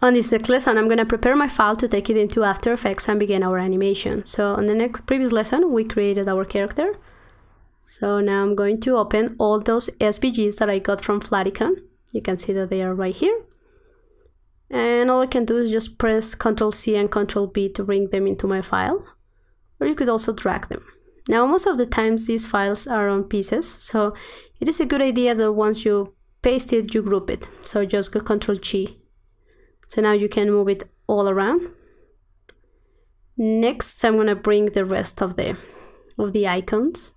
On this next lesson, I'm going to prepare my file to take it into After Effects and begin our animation. So on the previous lesson, we created our character. So now I'm going to open all those SVGs that I got from Flaticon. You can see that they are right here. And all I can do is just press Ctrl+C and Ctrl+V to bring them into my file. Or you could also drag them. Now, most of the times these files are on pieces, so it is a good idea that once you paste it, you group it. So just go Ctrl+G. So now you can move it all around. Next, I'm going to bring the rest of the icons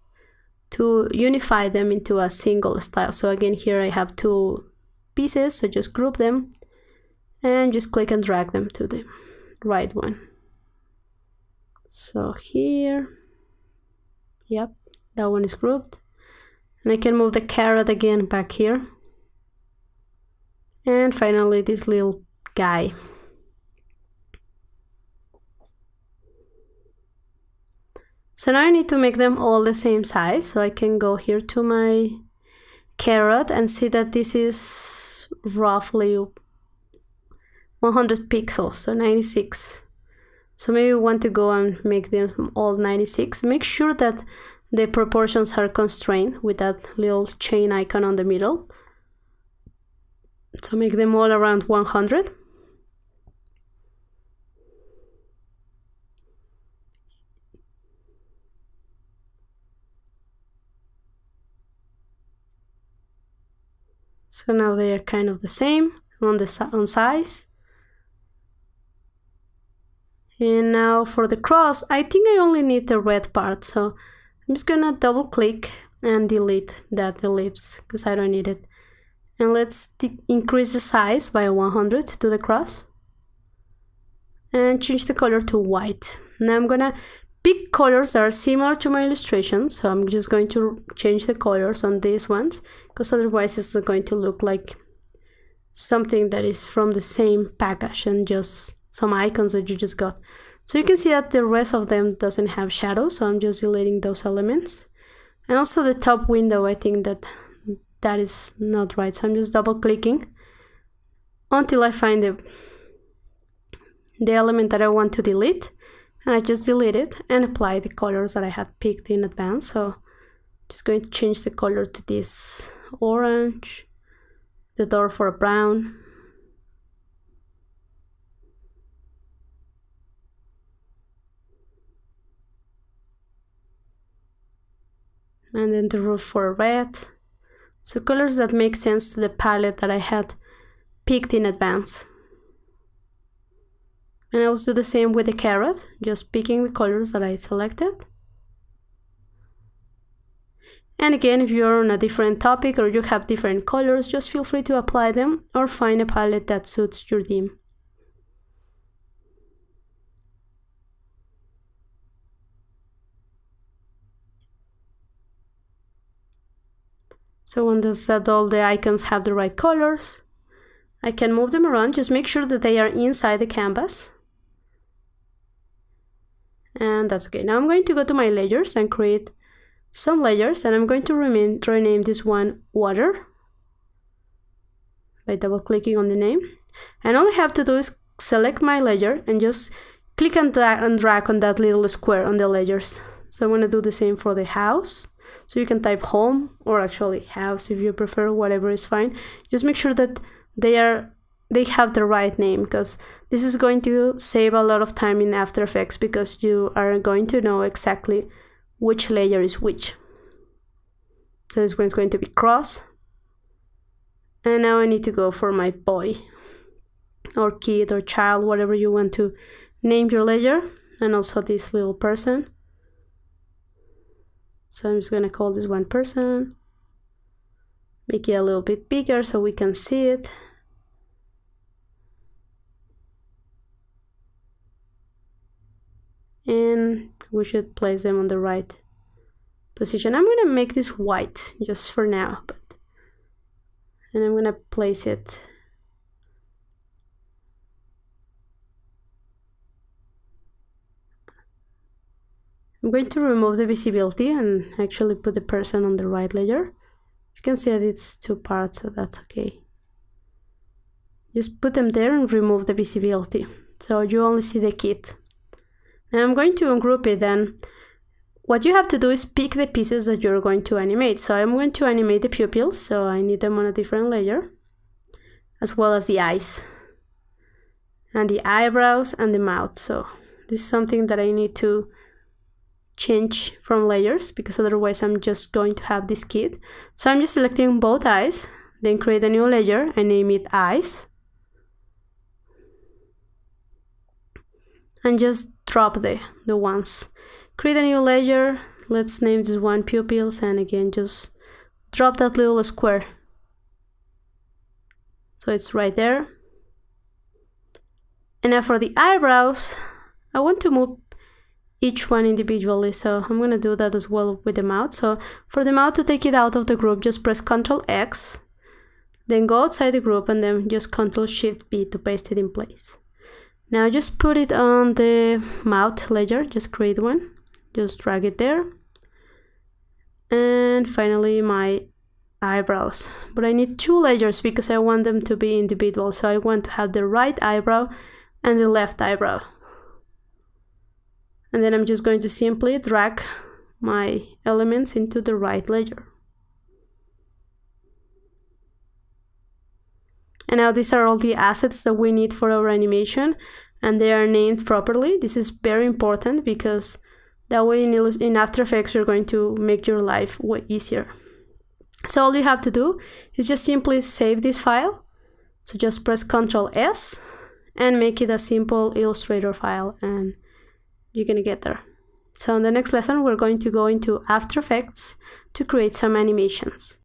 to unify them into a single style. So again, here I have two pieces, so just group them and just click and drag them to the right one. So here, yep, that one is grouped. And I can move the carrot again back here. And finally, this little guy. So now I need to make them all the same size. So I can go here to my carrot and see that this is roughly 100 pixels, so 96. So maybe we want to go and make them all 96. Make sure that the proportions are constrained with that little chain icon on the middle. So make them all around 100. So now they are kind of the same on size. And now for the cross, I think I only need the red part. So I'm just gonna double click and delete that ellipse because I don't need it. And let's increase the size by 100 to the cross. And change the color to white. Now I'm gonna pick colors that are similar to my illustration. So I'm just going to change the colors on these ones, because otherwise it's going to look like something that is from the same package and just some icons that you just got. So you can see that the rest of them doesn't have shadows, so I'm just deleting those elements. And also the top window, I think that is not right. So I'm just double clicking until I find the element that I want to delete. And I just delete it and apply the colors that I had picked in advance. So I'm just going to change the color to this orange, the door for a brown. And then the roof for a red. So colors that make sense to the palette that I had picked in advance. And I'll do the same with the carrot, just picking the colors that I selected. And again, if you're on a different topic or you have different colors, just feel free to apply them or find a palette that suits your theme. So once that all the icons have the right colors, I can move them around. Just make sure that they are inside the canvas. And that's okay. Now I'm going to go to my layers and create some layers, and I'm going to rename this one water by double clicking on the name. And all I have to do is select my layer and just click and drag on that little square on the layers. So I'm going to do the same for the house. So you can type home or actually house if you prefer, whatever is fine. Just make sure that they have the right name, because this is going to save a lot of time in After Effects, because you are going to know exactly which layer is which. So this one's going to be cross. And now I need to go for my boy or kid or child, whatever you want to name your layer, and also this little person. So I'm just going to call this one person, make it a little bit bigger so we can see it. And we should place them on the right position. I'm going to make this white just for now, and I'm going to place it . I'm going to remove the visibility and actually put the person on the right layer. You can see that it's two parts, so that's okay. Just put them there and remove the visibility, so you only see the kit. Now I'm going to ungroup it, and what you have to do is pick the pieces that you're going to animate. So I'm going to animate the pupils, so I need them on a different layer, as well as the eyes, and the eyebrows, and the mouth. So this is something that I need to change from layers, because otherwise I'm just going to have this kit. So I'm just selecting both eyes, then create a new layer and name it eyes. And just drop the ones. Create a new layer, let's name this one pupils, and again just drop that little square. So it's right there. And now for the eyebrows, I want to move each one individually, so I'm gonna do that as well with the mouth. So for the mouth, to take it out of the group, just press Ctrl X, then go outside the group, and then just Ctrl Shift B to paste it in place. Now just put it on the mouth layer, just create one, just drag it there. And finally my eyebrows, but I need 2 layers because I want them to be individual. So I want to have the right eyebrow and the left eyebrow. And then I'm just going to simply drag my elements into the right layer. And now these are all the assets that we need for our animation, and they are named properly. This is very important because that way in After Effects you're going to make your life way easier. So all you have to do is just simply save this file. So just press Ctrl S and make it a simple Illustrator file, and you're gonna get there. So in the next lesson we're going to go into After Effects to create some animations.